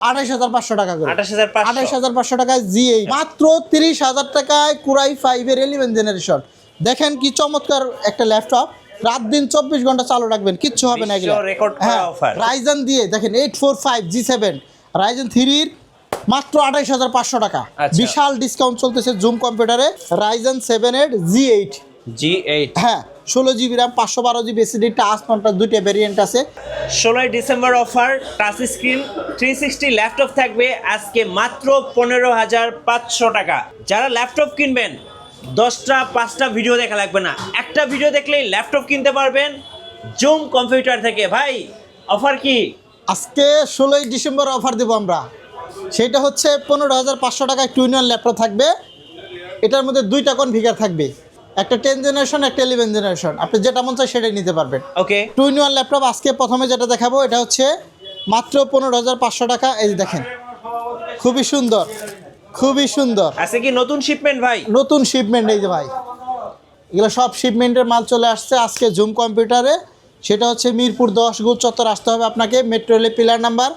28,500 টাকা করে। 28,500 28,500 টাকায় G8 মাত্র 30,000 টাকায় Core i5 এর 11 জেনারেশন। দেখেন কি চমৎকার একটা ল্যাপটপ, রাত দিন 24 ঘন্টা চালু রাখবেন, কিচ্ছু হবে না এগুলো। রেকর্ড করা অফার। Ryzen দিয়ে দেখেন 845 G7 Ryzen 3 এর মাত্র 28,500 টাকা। বিশাল ডিসকাউন্ট চলতেছে জুম কম্পিউটারে। Ryzen 7 এর G8 হ্যাঁ 16 GB RAM 512 GB SSD touch nontouch দুইটা ভেরিয়েন্ট আছে। 16 December offer, touch screen 360 laptop থাকবে আজকে মাত্র 15,500 টাকা। যারা ল্যাপটপ কিনবেন 10টা 5টা ভিডিও দেখা লাগবে না, একটা ভিডিও দেখলেই ল্যাপটপ কিনতে পারবেন জুম কম্পিউটার থেকে। ভাই অফার কি? আজকে 16 ডিসেম্বর অফার দেবো আমরা, সেটা হচ্ছে 15,500 টাকায় টুইন ল্যাপটপ থাকবে। এটার মধ্যে দুইটা কনফিগার থাকবে, একটা 10 জেনারেশন একটা 11 জেনারেশন। আপনি যেটা মন চায় সেটাই নিতে পারবেন। ওকে, টুইন ল্যাপটপ আজকে প্রথমে যেটা দেখাবো এটা হচ্ছে মাত্র 15,500 টাকা। এই যে দেখেন খুবই সুন্দর, খুবই সুন্দর। আজকে কি নতুন শিপমেন্ট ভাই? নতুন শিপমেন্ট এই যে ভাই, এগুলো সব শিপমেন্টের মাল চলে আসছে আজকে জুম কম্পিউটারে। সেটা হচ্ছে মিরপুর 10 গোল চত্বর আসতে হবে আপনাকে। মেট্রো রেলের পিলার নাম্বার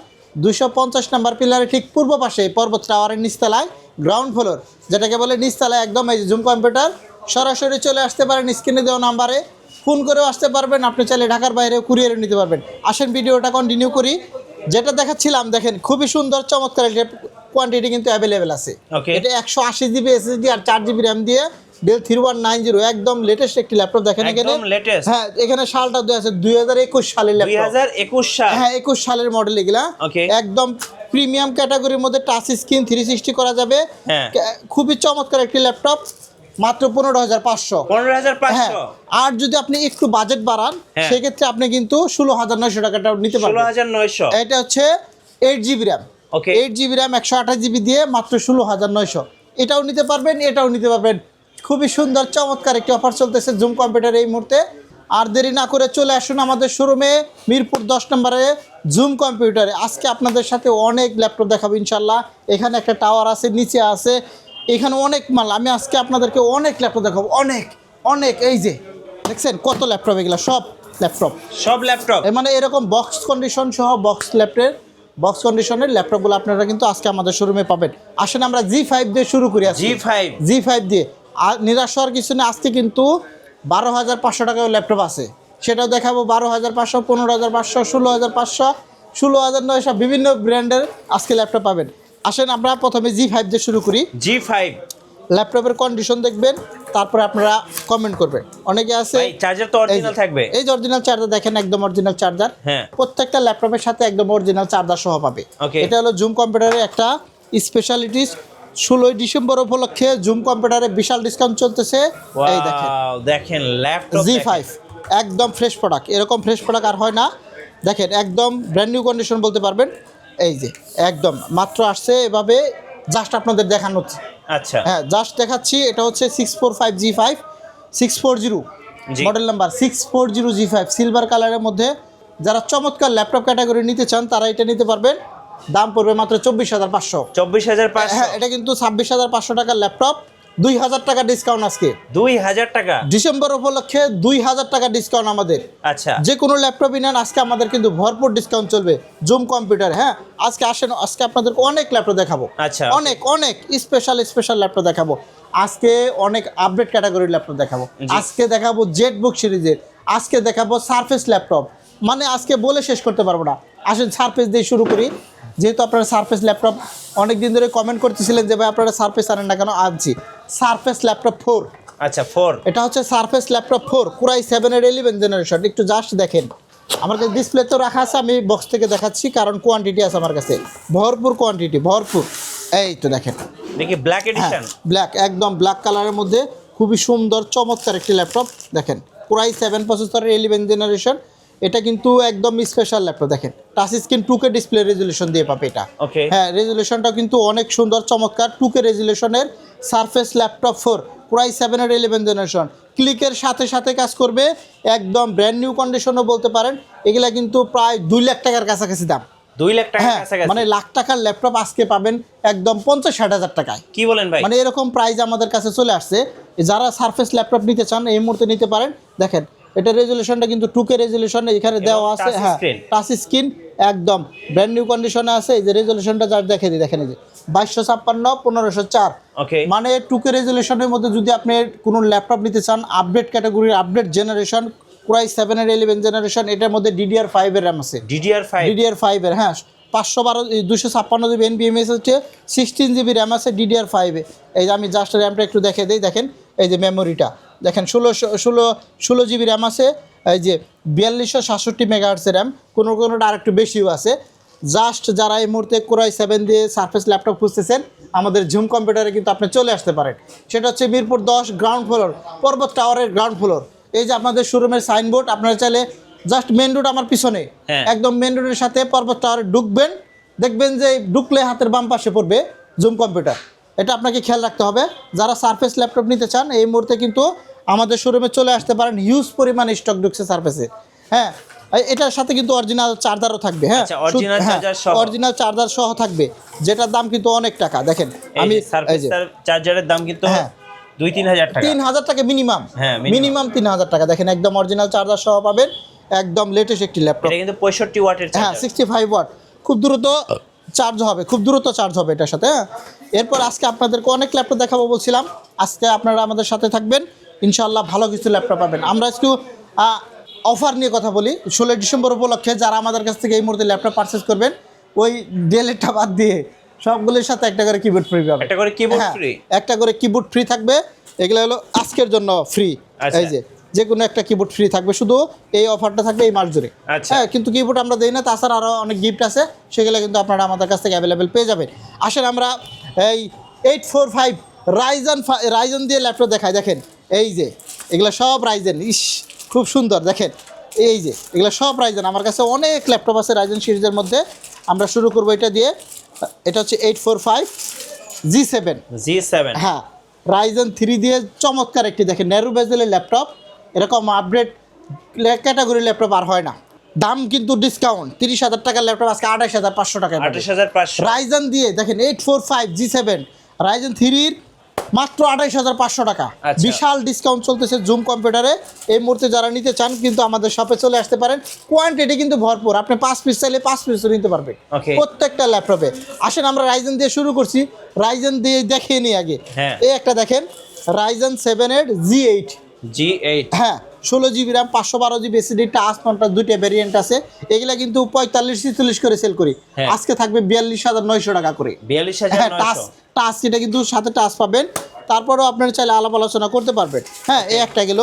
250 নাম্বার পিলারের ঠিক পূর্ব পাশে পর্বত টাওয়ারের নিচতলায় গ্রাউন্ড ফ্লোর, যেটাকে বলে নিচতলায় একদম। এই যে জুম কম্পিউটার, সরাসরি চলে আসতে পারেন স্ক্রিনে দেওয়া নাম্বারে, ফোন করেও আসতে পারবেন। আপনি চাইলে ঢাকার বাইরে কুরিয়ারে নিতে পারবেন। আসেন ভিডিওটা কন্টিনিউ করি। যেটা দেখাচ্ছিলাম দেখেন খুবই সুন্দর চমৎকার, কোয়ান্টিটি কিন্তু অ্যাভেলেবেল আছে। এটা 180 জিবি এসএসডি আর 4 জিবি র্যাম দিয়ে ডেল 3190 একদম লেটেস্ট একটি ল্যাপটপ। দেখেন এখানে হ্যাঁ এখানে সালটা দেওয়া আছে 2021 সালের ল্যাপটপ। 2021 সাল, হ্যাঁ 21 সালের মডেল এগুলা। একদম প্রিমিয়াম ক্যাটাগরির মধ্যে টাচ স্ক্রিন 360 করা যাবে। খুবই চমৎকার একটি ল্যাপটপ, মাত্র 15,500। হ্যাঁ, আর যদি আপনি একটু বাজেট বাড়ান সেক্ষেত্রে আপনি কিন্তু 16,900 টাকাটা নিতে পারবেন। 16,900। এটা হচ্ছে 8 GB RAM, 8 GB RAM 128 GB দিয়ে মাত্র 16,900। এটাও নিতে পারবেন, এটাও নিতে পারবেন। খুবই সুন্দর চমৎকার একটি অফার চলতেছে জুম কম্পিউটার এই মুহূর্তে। আর দেরি না করে চলে আসুন আমাদের শোরুমে মিরপুর 10 নম্বরে জুম কম্পিউটারে। আজকে আপনাদের সাথে অনেক ল্যাপটপ দেখাবো ইনশাল্লাহ। এখানে একটা টাওয়ার আছে, নিচে আছে, এখানে অনেক মাল। আমি আজকে আপনাদেরকে অনেক ল্যাপটপ দেখাবো, অনেক অনেক। এই যে দেখছেন কত ল্যাপটপ, এগুলো সব ল্যাপটপ মানে এরকম বক্স কন্ডিশন সহ বক্স কন্ডিশনের ল্যাপটপগুলো আপনারা কিন্তু আজকে আমাদের শোরুমে পাবেন। আসেন আমরা G5 দিয়ে শুরু করি। G5 দিয়ে আর নিরাশ হওয়ার কিছু নেই। আজকে কিন্তু 12,500 টাকায় ল্যাপটপ আছে, সেটাও দেখাবো। 12,500, 15,500, 16,500, 16,900 বিভিন্ন ব্র্যান্ডের আজকে ল্যাপটপ পাবেন। আসেন আমরা প্রথমে G5 দিয়ে শুরু করি। G5 ল্যাপটপের কন্ডিশন দেখবেন, তারপরে আপনারা কমেন্ট করবেন। অনেকে আছে চার্জার তো অরিজিনাল থাকবে। এই যে অরিজিনাল চার্জার দেখেন, একদম অরিজিনাল চার্জার। প্রত্যেকটা ল্যাপটপের সাথে একদম অরিজিনাল চার্জার সহ পাবে। এটা হলো জুম কম্পিউটারের একটা স্পেশালিটিস। 16 ডিসেম্বর উপলক্ষে জুম কম্পিউটারে বিশাল ডিসকাউন্ট চলতেছে। এই দেখেন ল্যাপটপ G5 একদম ফ্রেশ প্রোডাক্ট, এরকম ফ্রেশ প্রোডাক্ট আর হয় না। দেখেন একদম ব্র্যান্ড নিউ কন্ডিশন বলতে পারবেন। এই যে একদম মাত্র আসছে, এভাবে জাস্ট আপনাদের দেখানো হচ্ছে। আচ্ছা হ্যাঁ জাস্ট দেখাচ্ছি। এটা হচ্ছে 645 G5 640 model number 640 G5 silver কালারের মধ্যে। যারা চমৎকার ল্যাপটপ ক্যাটাগরি নিতে চান তারা এটা নিতে পারবেন। দাম পড়বে মাত্র 24,500। 24,500। হ্যাঁ এটা কিন্তু 26,500 টাকার ল্যাপটপ। 2,000 টাকা ডিসকাউন্ট আজকে। 2,000 টাকা ডিসেম্বর উপলক্ষে 2,000 টাকা ডিসকাউন্ট আমাদের। আচ্ছা, যে কোনো ল্যাপটপই নেন আজকে আমাদের কিন্তু ভরপুর ডিসকাউন্ট চলবে জুম কম্পিউটার। হ্যাঁ আজকে আসেন, আজকে আপনাদেরকে অনেক ল্যাপটপ দেখাবো। আচ্ছা, অনেক স্পেশাল ল্যাপটপ দেখাবো। আজকে অনেক আপডেট ক্যাটাগরির ল্যাপটপ দেখাবো। আজকে দেখাবো জেটবুক সিরিজের, আজকে দেখাবো সারফেস ল্যাপটপ। মানে আজকে বলে শেষ করতে পারবো না। আসেন সারফেস দিয়ে শুরু করি। যেহেতু আপনারা সারফেস ল্যাপটপ অনেক দিন ধরে কমেন্ট করতেছিলেন যে ভাই আপনারা সারফেস আনেন না কেন, আনছি সারফেস ল্যাপটপ 4। আচ্ছা 4, এটা হচ্ছে সারফেস ল্যাপটপ 4 Core i7 এর 11 জেনারেশন। একটু জাস্ট দেখেন, আমার কাছে ডিসপ্লে তো রাখা আছে, আমি বক্স থেকে দেখাচ্ছি কারণ কোয়ান্টিটি আছে আমার কাছে, ভরপুর কোয়ান্টিটি, ভরপুর। এই তো দেখেন, দেখি ব্ল্যাক এডিশন, ব্ল্যাক একদম ব্ল্যাক কালারের মধ্যে খুবই সুন্দর চমৎকার একটি ল্যাপটপ। দেখেন Core i7 প্রসেসরের 11 জেনারেশন। এটা কিন্তু একদম স্পেশাল ল্যাপটপ। দেখেন touch screen 2K display resolution দিয়ে পাবে এটা। হ্যাঁ রেজুলেশনটাও কিন্তু অনেক সুন্দর চমৎকার 2K রেজুলেশনের surface laptop 4 Core i7 এর 11 জেনারেশন। ক্লিকের সাথে সাথে কাজ করবে, একদম ব্র্যান্ড নিউ কন্ডিশনও বলতে পারেন। এগুলা কিন্তু প্রায় 2 লাখ টাকার কাছাকাছি দাম। 2 লাখ টাকা কাছাকাছি, মানে লাখ টাকার ল্যাপটপ আজকে পাবেন একদম 50-60 হাজার টাকায়। কি বলেন ভাই? মানে এরকম প্রাইস আমাদের কাছে চলে আসছে। যারা সারফেস ল্যাপটপ নিতে চান এই মুহূর্তে নিতে পারেন। দেখেন এটা রেজুলেশনটা কিন্তু 2K রেজুলেশন এখানে দেওয়া আছে, touch হ্যাঁ screen। টাচ স্ক্রিন একদম ব্র্যান্ড নিউ কন্ডিশনে আছে। এই যে রেজুলেশনটা যা দেখে দিই, দেখেন এই যে 2256 1504, ওকে মানে 2K রেজুলেশনের মধ্যে যদি আপনি কোনো ল্যাপটপ নিতে চান আপডেট ক্যাটাগরির আপডেট জেনারেশন Core i7 এর 11 জেনারেশন, এটার মধ্যে DDR5 এর RAM আছে, DDR5 এর, হ্যাঁ 256 জিবি NVMe হচ্ছে, 16 জিবি র্যাম আছে DDR5 এ। এই যে আমি জাস্ট র্যামটা একটু দেখে দিই, দেখেন এই যে মেমোরিটা দেখেন 16 জিবি র্যাম আছে, এই যে 4267 মেগাহার্টস র্যাম, কোনোটা আর একটু বেশিও আছে। জাস্ট যারা এই মুহূর্তে Core i7 দিয়ে সারফেস ল্যাপটপ খুঁজতেছেন আমাদের জুম কম্পিউটারে কিন্তু আপনি চলে আসতে পারেন। সেটা হচ্ছে মিরপুর 10 গ্রাউন্ড ফ্লোর, পর্বত টাওয়ারের গ্রাউন্ড ফ্লোর। এই যে আপনাদের শোরুমের সাইনবোর্ড, আপনারা চাইলে জাস্ট মেন রোড আমার পিছনে, একদম মেন রোডের সাথে পর্বত টাওয়ারে ঢুকবেন, দেখবেন যে ঢুকলে হাতের বাম পাশে পড়বে জুম কম্পিউটার। এটা আপনাকে খেয়াল রাখতে হবে। যারা সারফেস ল্যাপটপ নিতে চান এই মুহূর্তে কিন্তু আমাদের শোরুমে চলে আসতে পারেন, হিউজ পরিমাণে স্টক ঢুকছে সারফেসে। হ্যাঁ এটার সাথে কিন্তু অরিজিনাল চার্জারও থাকবে, হ্যাঁ অরিজিনাল চার্জার সহ থাকবে, যেটার দাম কিন্তু অনেক টাকা। দেখেন আমি চার্জারের দাম কিন্তু 2-3 হাজার টাকা, 3,000 টাকা মিনিমাম, মিনিমাম 3,000 টাকা। দেখেন একদম অরিজিনাল চার্জার সহ পাবেন, একদম লেটেস্ট একটি ল্যাপটপ। এটা কিন্তু 65 ওয়াটের চার্জার, হ্যাঁ 65 ওয়াট, খুব দ্রুত চার্জ হবে, খুব দ্রুত চার্জ হবে এটার সাথে। হ্যাঁ এরপর আজকে আপনাদেরকে অনেক ল্যাপটপ দেখাবো বলছিলাম, আজকে আপনারা আমাদের সাথে থাকবেন, ইনশাআল্লাহ ভালো কিছু ল্যাপটপ পাবেন। আমরা একটু অফার নিয়ে কথা বলি। 16 ডিসেম্বর উপলক্ষে যারা আমাদের কাছ থেকে এই মুহূর্তে ল্যাপটপ পারচেস করবেন, ওই ডেলেটটা বাদ দিয়ে সবগুলোর সাথে একটা করে কিবোর্ড ফ্রি পাবেন, একটা করে কিবোর্ড ফ্রি, একটা করে কিবোর্ড ফ্রি থাকবে। এগুলো হলো আজকের জন্য ফ্রি, এই যে কোনো একটা কিবোর্ড ফ্রি থাকবে, শুধু এই অফারটা থাকবে এই মাস জুড়ে। হ্যাঁ কিন্তু কিবোর্ড আমরা দেই না, তাছাড়া আরও অনেক গিফট আছে, সেগুলো কিন্তু আপনারা আমাদের কাছ থেকে অ্যাভেলেবেল পেয়ে যাবেন। আসেন আমরা এই 845 রাইজন দিয়ে ল্যাপটপ দেখাই। দেখেন এই যে এগুলো সব রাইজেন, খুব সুন্দর। দেখেন এই যে এগুলো সব রাইজেন, আমার কাছে অনেক ল্যাপটপ আছে রাইজেন সিরিজের মধ্যে। আমরা শুরু করবো এটা দিয়ে, এটা হচ্ছে 845 G7, হ্যাঁ রাইজেন 3 দিয়ে চমৎকার একটি, দেখেন ন্যারো বেজেলের ল্যাপটপ, এরকম আপডেট ক্যাটাগরির ল্যাপটপ আর হয় না। দাম কিন্তু ডিসকাউন্ট, 30,000 টাকার ল্যাপটপ আজকে 28,500 টাকা, 28,500 রাইজেন দিয়ে। দেখেন 845 G7 রাইজেন 3 মাত্র 28,500 টাকা, বিশাল ডিসকাউন্ট চলতেছে জুম কম্পিউটারে। এই মুহূর্তে যারা নিতে চান কিন্তু আমাদের শপে চলে আসতে পারেন, কোয়ান্টিটি কিন্তু ভরপুর, আপনি 5 পিস চাইলে 5 পিসও নিতে পারবেন প্রত্যেকটা ল্যাপটপে। আসেন আমরা রাইজেন দিয়ে শুরু করছি, রাইজেন দিয়ে দেখিয়ে নিই আগে। এই একটা দেখেন রাইজেন 7 এর G8, হ্যাঁ 16 GB RAM 512 GB SSD, touch contrast, দুইটা ভেরিয়েন্ট আছে। এগুলা কিন্তু 45-46 করে সেল করি, আজকে থাকবে 42,900 টাকা করে। 42,900 টাচ, এটা কিন্তু সাথে টাচ পাবেন, তারপরেও আপনারা চাইলে আলাপ আলোচনা করতে পারবেন। হ্যাঁ এই একটা গেল।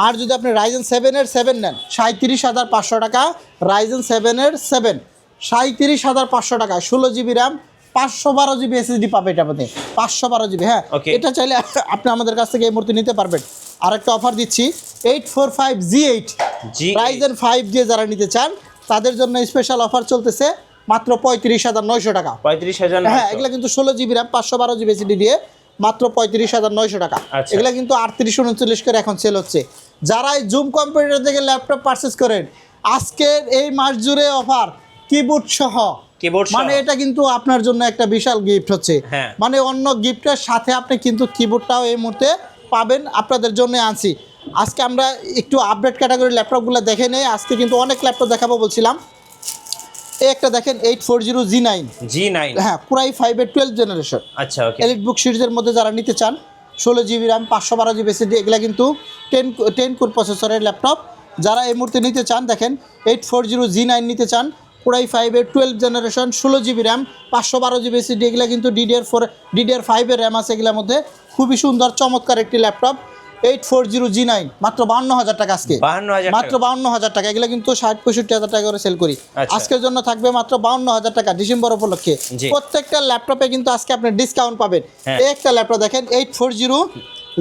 আর যদি আপনি রাইজেন 7 এর 7 নেন 37,500 টাকা, রাইজেন 7 এর 7 37,500 টাকা, 16 জিবি র্যাম 512 জিবি এসএসডি পাবে এটা মধ্যে, 512 জিবি। হ্যাঁ এটা চাইলে আপনি আমাদের কাছ থেকে এই মুহূর্তে নিতে পারবেন। আর একটা অফার দিচ্ছি 845 G8 রাইজেন 5 দিয়ে যারা নিতে চান তাদের জন্য স্পেশাল অফার চলতেছে, মাত্র 35,900 টাকা। 35,000, হ্যাঁ এগুলো কিন্তু 16 জিবি র্যাম 512 জিবি এসএসডি দিয়ে মাত্র 35,900 টাকা। এগুলো কিন্তু 38-39 করে এখন সেল হচ্ছে। যারা এই জুম কম্পিউটার থেকে ল্যাপটপ পারচেস করেন, আজকের এই মাস জুড়ে অফার কিবোর্ড সহ, মানে এটা কিন্তু আপনার জন্য একটা বিশাল গিফট হচ্ছে। মানে অন্য গিফটের সাথে আপনি কিন্তু কিবোর্ডটাও এই মুহূর্তে পাবেন, আপনাদের জন্য আনছি। আজকে আমরা একটু আপডেট ক্যাটাগরির ল্যাপটপগুলো দেখে নেই। আজকে কিন্তু অনেক ল্যাপটপ দেখাবো বলছিলাম। এই একটা দেখেন 840 G9, হ্যাঁ Core i5 এর 12 জেনারেশন, আচ্ছা ওকে, এলিট বুক সিরিজের মধ্যে যারা নিতে চান, 16 জিবি র্যাম 512 জিবি এসএসডি, এগুলা কিন্তু 10 কোর প্রসেসরের ল্যাপটপ। যারা এই মুহূর্তে নিতে চান, দেখেন 840 G9 নিতে চান, Core i5 এর 12 generation, 16 GB RAM 512 GB SSD, এগুলা কিন্তু DDR5 এর র্যাম আছে এগুলোর মধ্যে। খুবই সুন্দর চমৎকার একটি ল্যাপটপ 840 G9, মাত্র 52,000 টাকা আজকে, মাত্র 52,000 টাকা। এগুলো কিন্তু 60-65,000 টাকা করে সেল করি, আজকের জন্য থাকবে মাত্র 52,000 টাকা ডিসেম্বর উপলক্ষে। প্রত্যেকটা ল্যাপটপে কিন্তু আজকে আপনি ডিসকাউন্ট পাবেন। এই একটা ল্যাপটপ দেখেন 840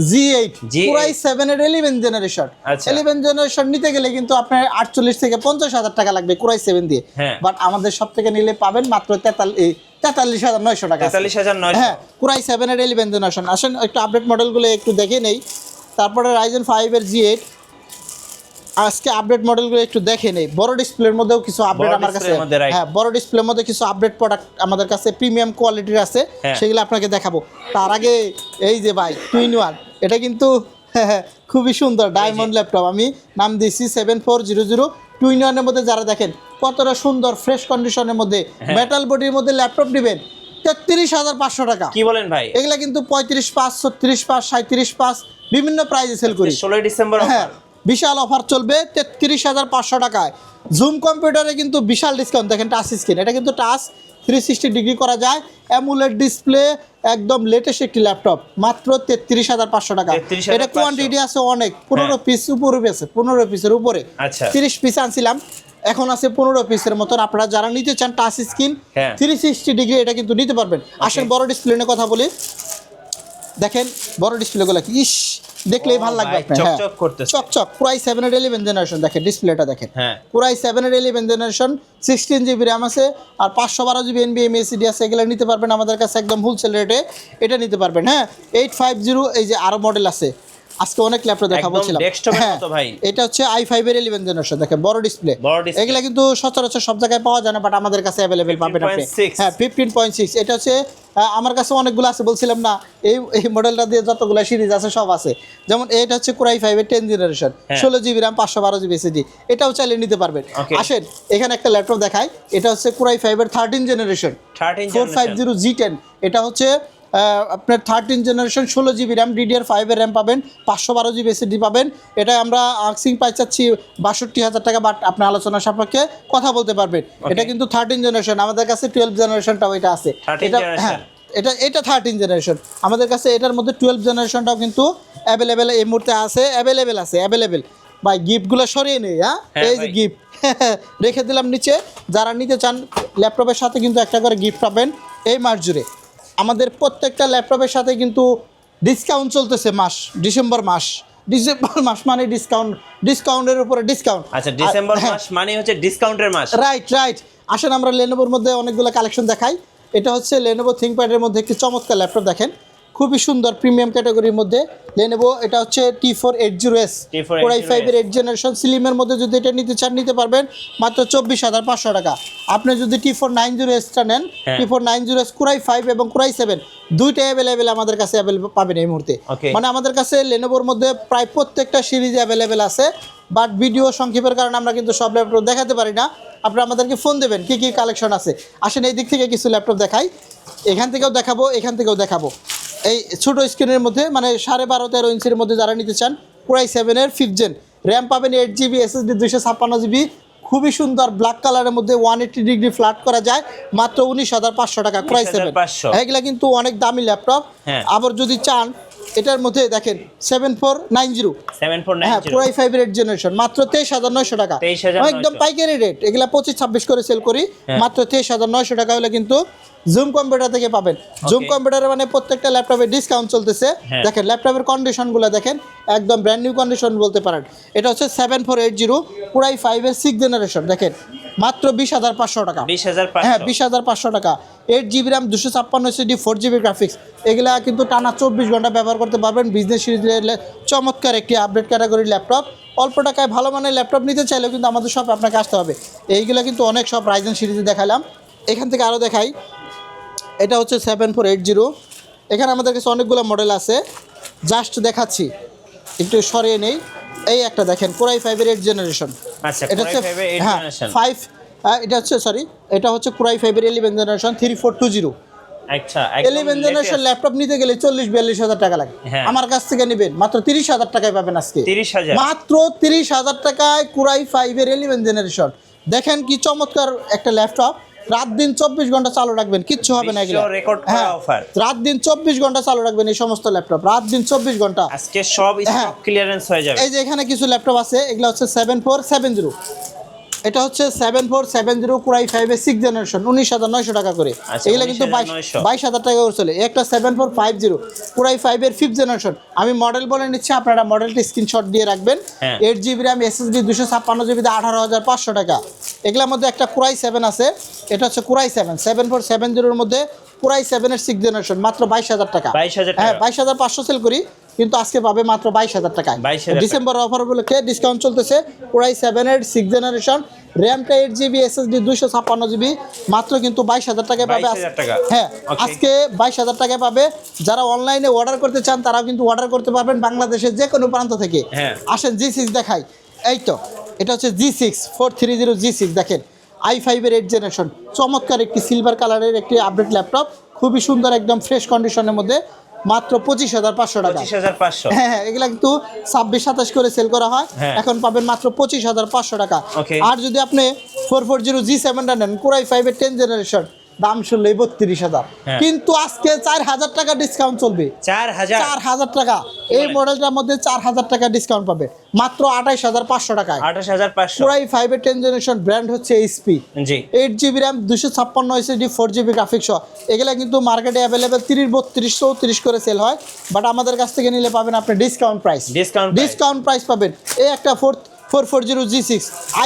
G8 Core i7 এর 11 জেনারেশন, 11 জেনারেশন নিতে গেলে কিন্তু আপনার 48 থেকে 50,000 টাকা লাগবে Core i7 দিয়ে, বাট আমাদের সব থেকে নিলে পাবেন মাত্র 43,900 টাকা। 43,900, হ্যাঁ Core i7 এর 11 জেনারেশন। আসেন একটু আপডেট মডেলগুলো একটু দেখে নেই। তারপরে রাইজেন 5 এর G8, আজকে আপডেট মডেলগুলো একটু দেখে নেই। বড় ডিসপ্লের মধ্যেও কিছু আপডেট আমার কাছে, হ্যাঁ বড় ডিসপ্লের মধ্যে কিছু আপডেট প্রোডাক্ট আমাদের কাছে প্রিমিয়াম কোয়ালিটির আছে, সেগুলো আপনাকে দেখাবো। তার আগে এই যে ভাই 2-in-1, এটা কিন্তু খুবই সুন্দর ডায়মন্ড ল্যাপটপ, আমি নাম দিয়েছি 7400 2-in-1 এর মধ্যে। যারা দেখেন কতটা সুন্দর ফ্রেশ কন্ডিশনের মধ্যে মেটাল বডির মধ্যে ল্যাপটপ নেবেন 33,500 টাকা। কি বলেন ভাই? এগুলা কিন্তু 35,500 36,500 37,500 বিভিন্ন প্রাইসে সেল করি। 16 ডিসেম্বর হ্যাঁ, বিশাল অফার চলবে 33,500 টাকায়। জুম কম্পিউটারে কিন্তু বিশাল ডিসকাউন্ট। দেখেন টাচ স্ক্রিন, এটা কিন্তু টাচ 360 ডিগ্রি করা যায়, অ্যামুলেট ডিসপ্লে, একদম লেটেস্ট একটি ল্যাপটপ, মাত্র 33,500 টাকা। 33,500 এটা কোয়ান্টিটি আছে অনেক, 15 পিস উপরে আছে, 15 পিসের উপরে। আচ্ছা। 30 পিস আনছিলাম, এখন আছে 15 পিসের মতন। আপনারা যারা নিতে চান টাচ স্ক্রিন 360 ডিগ্রি, এটা কিন্তু নিতে পারবেন। আসেন বড় ডিসপ্লে নিয়ে কথা বলি। দেখেন বড় ডিসপ্লেগুলো কি, ইস দেখলেই ভালো লাগবে আপনার। হ্যাঁ, চকচক করতেছে। চকচক। Core i7 এর 11 জেনারেশন, দেখেন ডিসপ্লেটা দেখেন। হ্যাঁ, Core i7 এর 11 জেনারেশন, 16 জিবি র্যাম আছে আর 512 জিবি NVMe SSD আছে। এগুলো নিতে পারবেন আমাদের কাছে একদম হোলসেল রেটে, এটা নিতে পারবেন। হ্যাঁ, 850 এই যে আরো মডেল আছে, আজকে অনেক ল্যাপটপ দেখা বলছিলাম। ডেস্কটপের মতো ভাই। এটা হচ্ছে i5 এর 11 জেনারেশন, দেখেন বড় ডিসপ্লে। এগুলা কিন্তু সচরাচর সব জায়গায় পাওয়া যায় না, বাট আমাদের কাছে অ্যাভেলেবেল পাবেন আপনি। 15.6 হ্যাঁ, 15.6। এটা হচ্ছে আমার কাছে অনেকগুলো আছে, বলছিলাম না এই মডেলটা দিয়ে যতগুলো সিরিজ আছে সব আছে। যেমন এটা হচ্ছে Core i5 এর 10 generation, 16 GB RAM, 512 GB SSD, এটাও চাইলে নিতে পারবেন। আসেন এখানে একটা ল্যাপটপ দেখাই, এটা হচ্ছে Core i5 এর 13 জেনারেশন, 450 G10। এটা হচ্ছে আপনার 13 জেনারেশন, 16 জিবি র্যাম, DDR5 এর র্যাম পাবেন, 512 জিবি SSD পাবেন। এটা আমরা আক্সিং প্রাইস চাচ্ছি 62,000 টাকা, বাট আপনি আলোচনা সাপেক্ষে কথা বলতে পারবেন। এটা কিন্তু 13 জেনারেশন, আমাদের কাছে 12 জেনারেশনটাও এটা আছে। এটা হ্যাঁ, এটা 13 জেনারেশন আমাদের কাছে। এটার মধ্যে 12 জেনারেশনটাও কিন্তু অ্যাভেলেবেল এই মুহূর্তে আছে, অ্যাভেলেবেল। ভাই গিফটগুলো সরিয়ে নেই। হ্যাঁ, এই যে গিফট রেখে দিলাম নিচে। যারা নিতে চান ল্যাপটপের সাথে কিন্তু একটা করে গিফট পাবেন এই মাস জুড়ে। আমাদের প্রত্যেকটা ল্যাপটপের সাথে কিন্তু ডিসকাউন্ট চলতেছে ডিসেম্বর মাস মানে ডিসকাউন্টের উপরে ডিসকাউন্ট। আচ্ছা, ডিসেম্বর মাস মানে হচ্ছে ডিসকাউন্টের মাস। রাইট। আসেন আমরা লেনোভোর মধ্যে অনেকগুলো কালেকশন দেখাই। এটা হচ্ছে লেনোভো থিংকপ্যাডের মধ্যে একটি চমৎকার ল্যাপটপ, দেখেন খুবই সুন্দর প্রিমিয়াম ক্যাটাগরির মধ্যে লেনোভো। এটা হচ্ছে T480S, Core i5 এর 8 জেনারেশন। স্লিমের মধ্যে যদি এটা নিতে চান নিতে পারবেন মাত্র 24,500 টাকা। আপনি যদি T490Sটা নেন, T490S Core i5 এবং Core i7 দুইটাই অ্যাভেলেবেল আমাদের কাছে পাবেন এই মুহূর্তে। মানে আমাদের কাছে লেনোভোর মধ্যে প্রায় প্রত্যেকটা সিরিজ অ্যাভেলেবেল আছে, বাট ভিডিও সংক্ষেপের কারণে আমরা কিন্তু সব ল্যাপটপ দেখাতে পারি না। আপনারা আমাদেরকে ফোন দেবেন কী কী কালেকশন আছে। আসেন এই দিক থেকে কিছু ল্যাপটপ দেখাই, এখান থেকেও দেখাবো, এখান থেকেও দেখাবো। এই ছোটো স্ক্রিনের মধ্যে মানে 12.5-13 ইঞ্চির মধ্যে যারা নিতে চান, Core i7 এর 5th জেন, র্যাম পাবেন 8 জিবি, SSD 256 জিবি, খুবই সুন্দর ব্ল্যাক কালারের মধ্যে 180 ডিগ্রি ফ্ল্যাট করা যায়, মাত্র 19,500 টাকা Core i7। এগুলা কিন্তু অনেক দামি ল্যাপটপ। আবার যদি চান এটার মধ্যে দেখেন 7490, হ্যাঁ Core i5 এর 8 জেনারেশন, মাত্র 23,900 টাকা, একদম পাইকারি রেট। এগুলা 25-26 করে সেল করি, মাত্র 23,900 টাকা হলে কিন্তু জুম কম্পিউটার থেকে পাবেন। জুম কম্পিউটারে মানে প্রত্যেকটা ল্যাপটপে ডিসকাউন্ট চলতেছে। দেখেন ল্যাপটপের কন্ডিশনগুলো দেখেন, একদম ব্র্যান্ড নিউ কন্ডিশন বলতে পারেন। এটা হচ্ছে 7480 Core i5 এর 6th জেনারেশন, দেখেন মাত্র 20,500 টাকা। হ্যাঁ, 20,500 টাকা। 8 GB RAM, 256 SSD, 4 GB graphics. এগুলা কিন্তু টানা 24 ঘন্টা ব্যবহার করতে পারবেন। বিজনেস সিরিজের চমৎকার একটি আপডেট ক্যাটাগরির ল্যাপটপ। অল্প টাকায় ভালো মানের ল্যাপটপ নিতে চাইলেও কিন্তু আমাদের শপে আপনাকে আসতে হবে। এইগুলো কিন্তু অনেক সব রাইজেন সিরিজে দেখালাম, এখান থেকে আরও দেখাই। এটা হচ্ছে 7480। এখানে আমাদের কাছে অনেকগুলো মডেল আছে, জাস্ট দেখাচ্ছি, একটু সরিয়ে নেই। এই একটা দেখেন Core i5 এর 8 জেনারেশন। এটা হচ্ছে হ্যাঁ 5, এটা হচ্ছে এটা হচ্ছে Core i5 এর 11 জেনারেশন 3420। আচ্ছা, 11 জেনারেশন ল্যাপটপ নিতে গেলে 40-42 টাকা লাগে। আমার কাছ থেকে নেবেন মাত্র 30,000 টাকায় পাবেন আজকে। মাত্র 30,000 টাকায় Core i5 এর 11 জেনারেশন। দেখেন কি চমৎকার একটা ল্যাপটপ। রাত দিন 24 ঘন্টা চালু রাখবেন, কিচ্ছু হবে না। এগুলো রাত দিন 24 ঘন্টা চালু রাখবেন এই সমস্ত ল্যাপটপ, রাত দিন 24 ঘন্টা। আজকে সব স্টক ক্লিয়ারেন্স হয়ে যাবে। এই যে এখানে কিছু ল্যাপটপ আছে, এগুলো হচ্ছে 7470। এটা হচ্ছে 7470 Core i5 এর 6th জেনারেশন, 19,900 টাকা করে। এগুলো কিন্তু 22,000 টাকা করে চলে। একটা 7450 Core i5 এর 5th জেনারেশন। আমি মডেল বলে নিচ্ছি, আপনারা মডেলটি স্ক্রিনশট দিয়ে রাখবেন। 8 জিবি র্যাম, SSD 256 জিবি, 18,500 টাকা। এগুলোর মধ্যে একটা Core i7 আছে, এটা হচ্ছে Core i7 7470 এর মধ্যে Core i7 এর 6th জেনারেশন, মাত্র 22,000 টাকা। হ্যাঁ, 22,500 সেল করি। কিন্তু আজকে পাবে মাত্র 22,000 টাকায়। 22,000 টাকা। ডিসেম্বর অফার উপলক্ষে ডিসকাউন্ট চলতেছে। পুরাই 7-8 6 জেনারেশন, র্যামটা 8GB, SSD 256GB, মাত্র কিন্তু 22,000 টাকায় পাবে। 22,000 টাকা। হ্যাঁ, Okay. আজকে 22,000 টাকায় পাবে। যারা অনলাইনে অর্ডার করতে চান তারাও কিন্তু অর্ডার করতে পারবেন বাংলাদেশের যে কোনো প্রান্ত থেকে। হ্যাঁ। আসেন G6 দেখাই। এই তো এটা হচ্ছে G6 430 G6, দেখেন i5 এর 8 জেনারেশন, চমৎকার একটি সিলভার কালারের একটি আপডেট ল্যাপটপ, খুবই সুন্দর, একদম ফ্রেশ কন্ডিশনের মধ্যে, মাত্র 25,500 টাকা। 25,500। হ্যাঁ হ্যাঁ, এগুলা কিন্তু 26-27 করে সেল করা হয়, হ্যাঁ। এখন পাবেন মাত্র 25,500 টাকা। Okay. আর যদি আপনি 440 G7 নেন, কোরাই 5 এর 10 জেনারেশন, দাম শুনলেই 32,000, হ্যাঁ। কিন্তু আজকে 4,000 টাকা ডিসকাউন্ট চলবে। 4,000। 4,000 টাকা এই বলেন? মডেলটার মধ্যে 4,000 টাকা ডিসকাউন্ট পাবে মাত্র 28,500 টাকায়। 28,500। কোরাই 5 এর 10 জেনারেশন, ব্র্যান্ড হচ্ছে HP, জি। 8GB RAM, 256 SSD, 4GB graphics. এগুলা কিন্তু মার্কেটে অ্যাভেলেবেল 30, 32, 34 করে সেল হয়, বাট আমাদের কাছ থেকে নিলে পাবেন আপনি ডিসকাউন্ট প্রাইস। ডিসকাউন্ট প্রাইস পাবেন। এই একটা 440 G6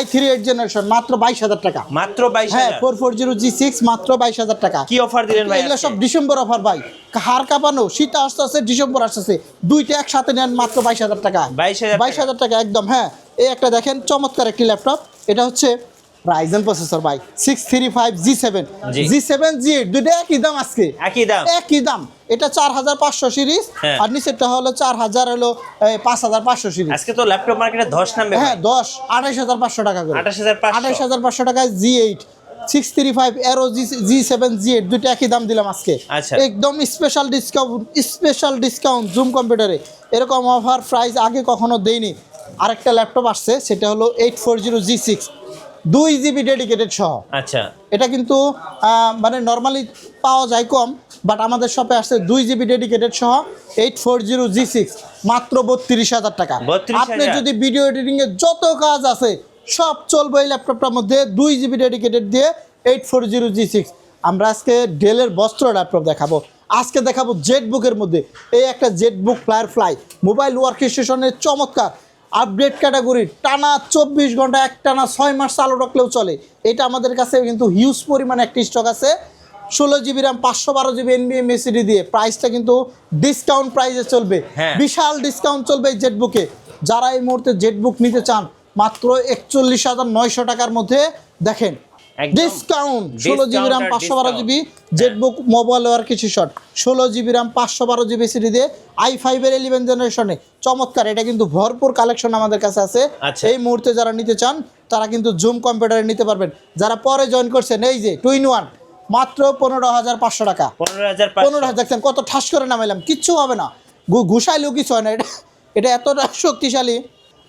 i3 8 জেনারেশন, মাত্র 22,000 টাকা। মাত্র হ্যাঁ, 22,000। 440 G6 মাত্র 22,000 টাকা। কি অফার দিলেন ভাই? এগুলো সব ডিসেম্বর অফার ভাই, হার কাঁপানো, শীত আসতেছে, ডিসেম্বর আসতেছে, দুইটা একসাথে নেন মাত্র 22,000 টাকা। 22,000 টাকা একদম। হ্যাঁ, এই একটা দেখেন চমৎকার একটি ল্যাপটপ, এটা হচ্ছে রাইজেন প্রসেসর ভাই, 635 G7, জি। G7 G8 দুইটা একই দাম আজকে, একই দাম। একই দাম। এটা 4,500 সিরিজ, হ্যাঁ। আর নিচেরটা হলো 4,000, হলো 5,500 সিরিজ। আজকে তো ল্যাপটপ মার্কেটে ধস নামবে হ্যাঁ, 28,500 টাকা করে। 28,500। 28,500 টাকায় G8, 635 Aero G7 G8 দুইটা একই দাম দিলাম আজকে। আচ্ছা। একদম স্পেশাল ডিসকাউন্ট জুম কম্পিউটারে, এরকম অফার প্রাইস আগে কখনো দেইনি। আরেকটা ল্যাপটপ আসছে, সেটা হলো 840 G6, 2GB ডেডিকেটেড সহ। আচ্ছা। এটা কিন্তু মানে নর্মালি পাওয়া যায় কম, বাট আমাদের শপে আসছে 2GB ডেডিকেটেড সহ 840 G6, মাত্র 32,000 টাকা। 32,000 আপনি যদি ভিডিও এডিটিং এর যত কাজ আছে সব চলবে এই ল্যাপটপটার মধ্যে, 2GB ডেডিকেটেড দিয়ে 840 G6। আমরা আজকে ডেলের বস্ত্র ল্যাপটপ দেখাবো, আজকে দেখাবো জেটবুকের মধ্যে এই একটা জেটবুক ফ্লাই মোবাইল ওয়ার্ক স্টেশনের চমৎকার আপডেট ক্যাটাগরি, টানা 24 ঘন্টা, এক টানা 6 মাস চালু রাখলেও চলে। এটা আমাদের কাছে কিন্তু হিউজ পরিমাণে একটি স্টক আছে। 16GB RAM, 512GB NVMe SSD দিয়ে, প্রাইসটা কিন্তু ডিসকাউন্ট প্রাইসে চলবে। হ্যাঁ। বিশাল ডিসকাউন্ট চলবে এই জেটবুকে। যারা এই মুহূর্তে জেটবুক নিতে চান, মাত্র 41,900 টাকার মধ্যে দেখেন একদম discount. 16GB RAM, 512GB Jetbook mobile work station, 16GB RAM, 512GB SSD দিয়ে i5 এর 11 জেনারেশনে, চমৎকার। এটা কিন্তু ভরপুর কালেকশন আমাদের কাছে আছে। আচ্ছা। এই মুহূর্তে যারা নিতে চান তারা কিন্তু জুম কম্পিউটারে নিতে পারবেন। যারা পরে জয়েন করছেন, এই যে 2-in-1, মাত্র 15,500 টাকা। 15,500। 15,000 দেখছেন কত ঠাস করে নামাইলাম, কিচ্ছু হবে না, ঘুষাইলেও কিছু হয় না। এটা এতটা শক্তিশালী।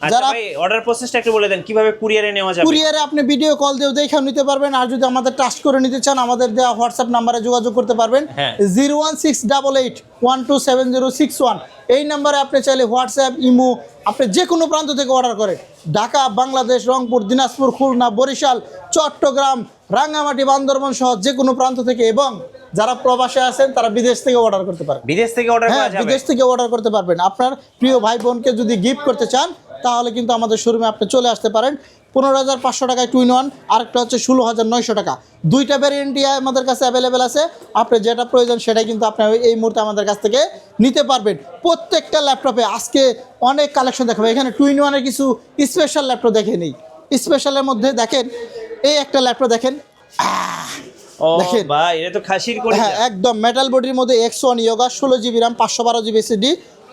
আচ্ছা যারা ভাই, অর্ডার প্রসেসটা একটু বলে দেন, কিভাবে কুরিয়ারে নেওয়া যাবে? কুরিয়ারে আপনি ভিডিও কল দিয়েও দেখেও নিতে পারবেন, আর যদি আমাদের টাচ করে নিতে চান আমাদের দেওয়া হোয়াটসঅ্যাপ নাম্বারে যোগাযোগ করতে পারবেন, হ্যাঁ। 01688127061। এই নাম্বারে আপনি চাইলে হোয়াটসঅ্যাপ, ইমো, আপনি যে কোনো প্রান্ত থেকে অর্ডার করেন, ঢাকা, বাংলাদেশ, রংপুর, দিনাজপুর, খুলনা, বরিশাল, চট্টগ্রাম, রাঙ্গামাটি, বান্দরবান সহ যে কোনো প্রান্ত থেকে, এবং যারা প্রবাসে আছেন তারা বিদেশ থেকে অর্ডার করতে পারেন। বিদেশ থেকে অর্ডার হ্যাঁ, করা যাবে? বিদেশ থেকে অর্ডার করতে পারবেন। আপনার প্রিয় ভাই বোনকে যদি গিফট করতে চান তাহলে কিন্তু আমাদের শোরুমে আপনি চলে আসতে পারেন। 15,500 টাকায় 2-in-1, আরেকটা হচ্ছে 16,900 টাকা। দুইটা ভ্যারিয়েন্টই আমাদের কাছে অ্যাভেলেবেল আছে। আপনার যেটা প্রয়োজন সেটাই কিন্তু আপনি এই মুহূর্তে আমাদের কাছ থেকে নিতে পারবেন। প্রত্যেকটা ল্যাপটপে আজকে অনেক কালেকশন দেখাবো। এখানে 2-in-1 এর কিছু স্পেশাল ল্যাপটপ দেখে নিই। স্পেশালের মধ্যে দেখেন এই একটা ল্যাপটপ দেখেন, ও দেখেন। ভাই, এটা তো খাসির কলিজা। হ্যাঁ, একদম মেটাল বডির মধ্যে X1 Yoga, 16GB RAM, 512GB SSD।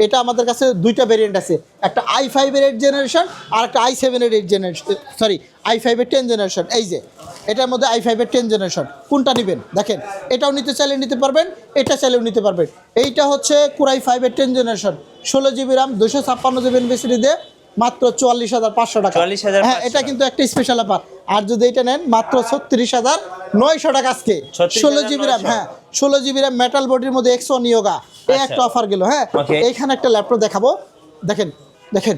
এটা আমাদের কাছে দুইটা ভেরিয়েন্ট আছে, একটা i5 এর 8 জেনারেশন আর একটা i7 এর 8 জেনারেশন, সরি i5 এর 10 জেনারেশন। এই যে এটার মধ্যে i5 এর 10 জেনারেশন, কোনটা নেবেন দেখেন। এটাও নিতে চাইলে নিতে পারবেন, এটা চাইলেও নিতে পারবেন। এইটা হচ্ছে কোরাই 5 এর 10 generation, 16GB RAM, 256GB SSD দিয়ে, মাত্র 44,500 টাকা। 44,500 হ্যাঁ, এটা কিন্তু একটা স্পেশাল অফার। আর যদি এটা নেন মাত্র 36,900 টাকা আজকে। 16GB র্যাম, হ্যাঁ 16GB র্যাম, মেটাল বডির মধ্যে X1 Yoga, এই একটা অফার গেল। হ্যাঁ, Okay. এইখানে একটা ল্যাপটপ দেখাবো, দেখেন দেখেন,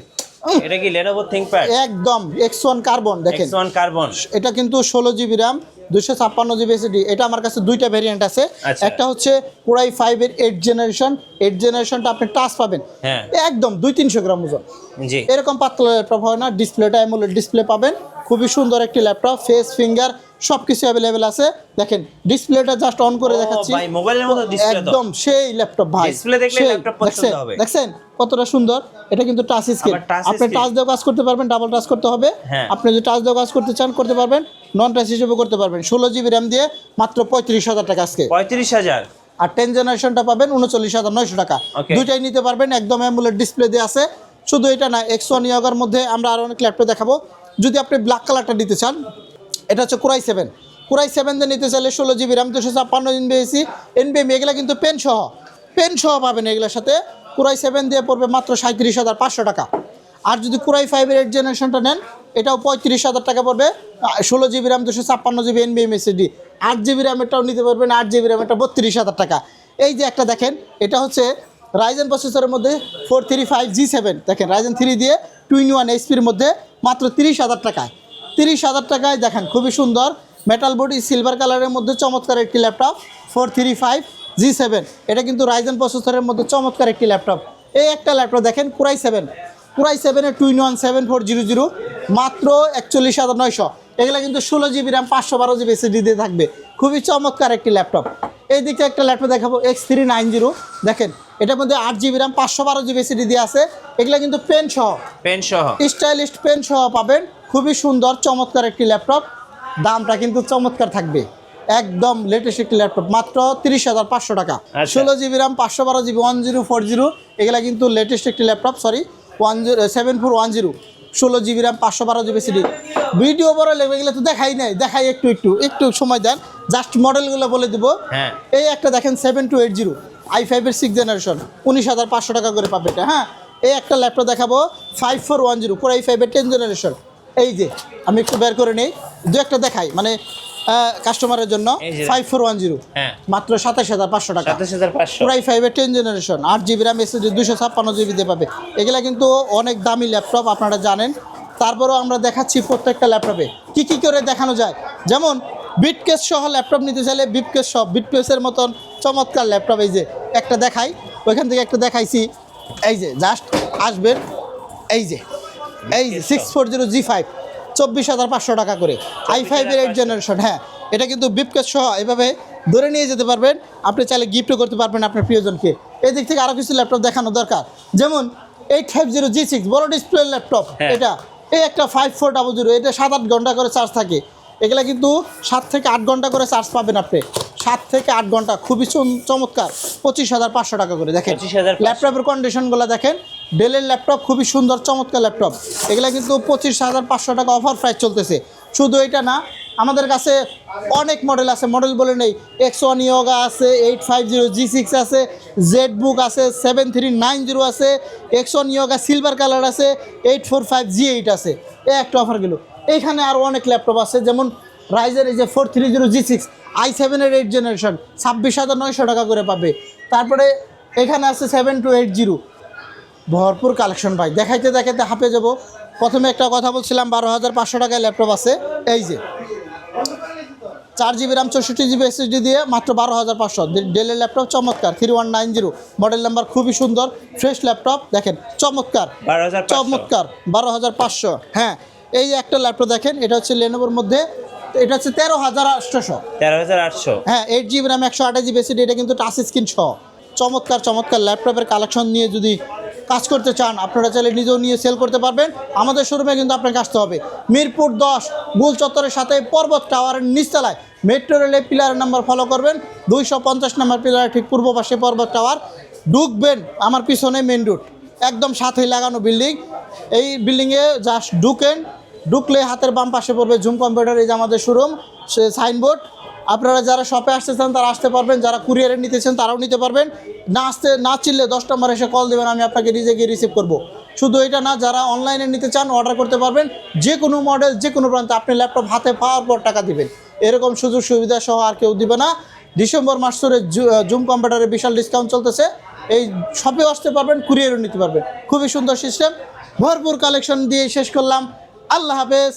এটা কি Lenovo ThinkPad? একদম X1 কার্বন দেখেন। X1 carbon. এটা কিন্তু 16GB র্যাম, 256GB SSD। এটা আমার কাছে দুইটা ভেরিয়েন্ট আছে। আচ্ছা। একটা হচ্ছে কোরাই 5 এর 8 জেনারেশন, 8 জেনারেশনটা আপনি টাচ পাবেন, হ্যাঁ। একদম 200-300 গ্রাম ওজন। জি। এরকম পাতলা ল্যাপটপ হয় না। ডিসপ্লেটা অ্যামোলেড ডিসপ্লে পাবেন, খুবই সুন্দর একটি ল্যাপটপ, ফেস, ফিঙ্গার সব কিছু অ্যাভেলেবেল আছে। দেখেন ডিসপ্লেটা জাস্ট অন করে দেখাচ্ছি, ভাই মোবাইলের মতো ডিসপ্লে, একদম সেই ল্যাপটপ ভাই, ডিসপ্লে দেখলে সেই। ল্যাপটপ পছন্দ হবে। দেখছেন কতটা সুন্দর, এটা কিন্তু টাচ স্ক্রিন, আবার touch আপনি screen। টাচ দিয়ে কাজ করতে পারবেন, ডাবল টাচ করতে হবে। হ্যাঁ। আপনি যদি টাচ দিয়ে কাজ করতে চান করতে পারবেন, নন টাচ হিসেবে করতে পারবেন। 16 জিবি র্যাম দিয়ে মাত্র 35,000 টাকা আজকে। 35,000। আর 10 জেনারেশনটা পাবেন 39,900 টাকা। Okay. দুইটাই নিতে পারবেন, একদম অ্যামোলেড ডিসপ্লে দিয়ে আছে। শুধু এটা না, X1 ইয়াগার মধ্যে আমরা আরও অনেক ল্যাপটপ দেখাবো। যদি আপনি ব্ল্যাক কালারটা নিতে চান, এটা হচ্ছে কোরাই 7। কোরাই 7 দিয়ে নিতে চাইলে 16 জিবি র্যাম 256 এনবিএসি এনবিএমই, এগুলো কিন্তু পেন সহ পাবেন। এগুলোর সাথে কোরাই 7 দিয়ে পড়বে মাত্র 37,500 টাকা। আর যদি কোরাই 5-এর 8 জেনারেশনটা নেন, এটাও 35,000 টাকা পড়বে। 16 জিবি র্যাম 256 জিবি এনবিএম এসএসডি। 8 জিবি র্যামেরটাও নিতে পারবেন, 8 জিবি র্যামেরটা 32,000 টাকা। এই যে একটা দেখেন, এটা হচ্ছে রাইজেন প্রসেসরের মধ্যে 435G7, দেখেন রাইজেন 3 দিয়ে 2-in-1 এইচপির মধ্যে মাত্র 30,000 টাকায়। 30,000 টাকায় দেখেন, খুবই সুন্দর মেটাল বডি সিলভার কালারের মধ্যে চমৎকার একটি ল্যাপটপ 435G7। এটা কিন্তু রাইজেন প্রসেসরের মধ্যে চমৎকার একটি ল্যাপটপ। এই একটা ল্যাপটপ দেখেন কোরাই 7-এর 2-in-1 7400 মাত্র 41,900। এগুলো কিন্তু 16 জিবি র্যাম 512 জিবি এসএসডি দিয়ে থাকবে। খুবই চমৎকার একটি ল্যাপটপ। এই দিকে একটা ল্যাপটপ দেখাবো X390, দেখেন এটার মধ্যে 8 জিবি র্যাম 512 জিবি এসএসডি দিয়ে আছে। এগুলো কিন্তু পেন সহ স্টাইলিশ পেন সহ পাবেন। খুবই সুন্দর চমৎকার একটি ল্যাপটপ, দামটা কিন্তু চমৎকার থাকবে। একদম লেটেস্ট একটি ল্যাপটপ, মাত্র 30,500 টাকা। 16 জিবি র্যাম 512 জিবি 1040, এগুলো কিন্তু লেটেস্ট একটি laptop. 7410, 16 GB RAM 512 GB SSD. Video বড় লাগবে, এগুলো তো দেখাই নাই, দেখাই একটু সময় দেন, জাস্ট মডেলগুলো বলে দিব। হ্যাঁ। এই একটা দেখেন 7280 i5-এর 6 জেনারেশন, 19,500 টাকা করে পাবে এটা। হ্যাঁ, এই একটা ল্যাপটপ দেখাবো 5410 কোর i5-এর 10 জেনারেশন। এই যে আমি একটু বের করে নেই, দু একটা দেখাই মানে কাস্টমারের জন্য। এই যে 5410, হ্যাঁ, মাত্র 27,500 টাকা। 27,500। কোর i5-এর 10 generation, 8 GB RAM SSD 256 GB দিয়ে পাবে। এগুলা কিন্তু অনেক দামি ল্যাপটপ, আপনারা জানেন। তারপরেও আমরা দেখাচ্ছি প্রত্যেকটা ল্যাপটপে কী করে দেখানো যায়। যেমন বিটকেস সহ ল্যাপটপ নিতে চাইলে বিটকেসের মতন চমৎকার ল্যাপটপ। এই যে একটা দেখাই, ওইখান থেকে একটা দেখাইছি। এই যে জাস্ট আসবেন, এই যে 640G5 24,500 টাকা করে, i5-এর 8 জেনারেশন। হ্যাঁ, এটা কিন্তু বিপকেস সহ এভাবে ধরে নিয়ে যেতে পারবেন। আপনি চাইলে গিফটও করতে পারবেন আপনার প্রিয়জনকে। এই দিক থেকে আরও কিছু ল্যাপটপ দেখানো দরকার, যেমন 850G6 বড় ডিসপ্লে ল্যাপটপ। এটা এই একটা 5400, এটা 7-8 ঘন্টা করে চার্জ থাকে। এগুলা কিন্তু 7 থেকে 8 ঘন্টা করে চার্জ পাবেন আপনি, 7 থেকে 8 ঘন্টা। খুবই চমৎকার, 25,500 টাকা করে। দেখেন 25,500। ল্যাপটপের কন্ডিশনগুলো দেখেন, ডেলের ল্যাপটপ, খুবই সুন্দর চমৎকার ল্যাপটপ। এগুলা কিন্তু 25,500 টাকা অফার প্রাইস চলতেছে। শুধু এটা না, আমাদের কাছে অনেক মডেল আছে, মডেল বলে নেই। X1 ইয়োগা আছে, 850G6 আছে, জেডবুক আছে, 7390 আছে, X1 ইয়োগা সিলভার কালার আছে, 845G8 আছে। এই একটা অফার গেল। এইখানে আরও অনেক ল্যাপটপ আছে, যেমন রাইজের এই যে 430G6 i7-এর 8 জেনারেশন 26,900 টাকা করে পাবে। তারপরে এখানে আছে 7280, ভরপুর কালেকশন ভাই, দেখাইতে হাঁপে যাব। প্রথমে একটা কথা বলছিলাম, 12,500 টাকায় ল্যাপটপ আছে। এই যে 4 জিবি র্যাম 64 জিবি এসএসডি দিয়ে মাত্র 12,500। ডেলের ল্যাপটপ চমৎকার 3190 মডেল নাম্বার, খুবই সুন্দর ফ্রেশ ল্যাপটপ। দেখেন চমৎকার 12,500। হ্যাঁ, এই যে একটা ল্যাপটপ দেখেন, এটা হচ্ছে লেনোভোর মধ্যে, এটা হচ্ছে 13,800। হ্যাঁ, 8 জিবি র্যাম 128 জিবি এসএসডি, এটা কিন্তু টাচ স্ক্রিন সহ। চমৎকার ল্যাপটপের কালেকশন নিয়ে যদি কাজ করতে চান, আপনারা চাইলে নিজেও নিয়ে সেল করতে পারবেন। আমাদের শোরুমে কিন্তু আপনাকে আসতে হবে মিরপুর 10 গোল চত্বরের সাথে পর্বত টাওয়ারের নিচতলায়। মেট্রো রেলে পিলারের নাম্বার ফলো করবেন, 250 নাম্বার পিলারের ঠিক পূর্ব পাশে পর্বত টাওয়ার। ঢুকবেন আমার পিছনে মেন রোড, একদম সাথেই লাগানো বিল্ডিং। এই বিল্ডিংয়ে জাস্ট ঢুকলে হাতের বাম পাশে পড়বে জুম কম্পিউটার, এই যে আমাদের শোরুম, সে সাইনবোর্ড। আপনারা যারা শপে আসতে চান তারা আসতে পারবেন, যারা কুরিয়ারে নিতে চান তারাও নিতে পারবেন। না চিনলে 10 নম্বর এসে কল দেবেন, আমি আপনাকে নিজে গিয়ে রিসিভ করব। শুধু এটা না, যারা অনলাইনে নিতে চান অর্ডার করতে পারবেন, যে কোনো মডেল যে কোনো প্রান্তে। আপনি ল্যাপটপ হাতে পাওয়ার পর টাকা দিবেন, এরকম সুযোগ সুবিধা সহ আর কেউ দিবে না। ডিসেম্বর মাস ধরে জুম কম্পিউটারে বিশাল ডিসকাউন্ট চলতেছে। এই শপেও আসতে পারবেন, কুরিয়ারও নিতে পারবেন। খুবই সুন্দর সিস্টেম, ভরপুর কালেকশন দিয়ে শেষ করলাম। আল্লাহ হাফেজ।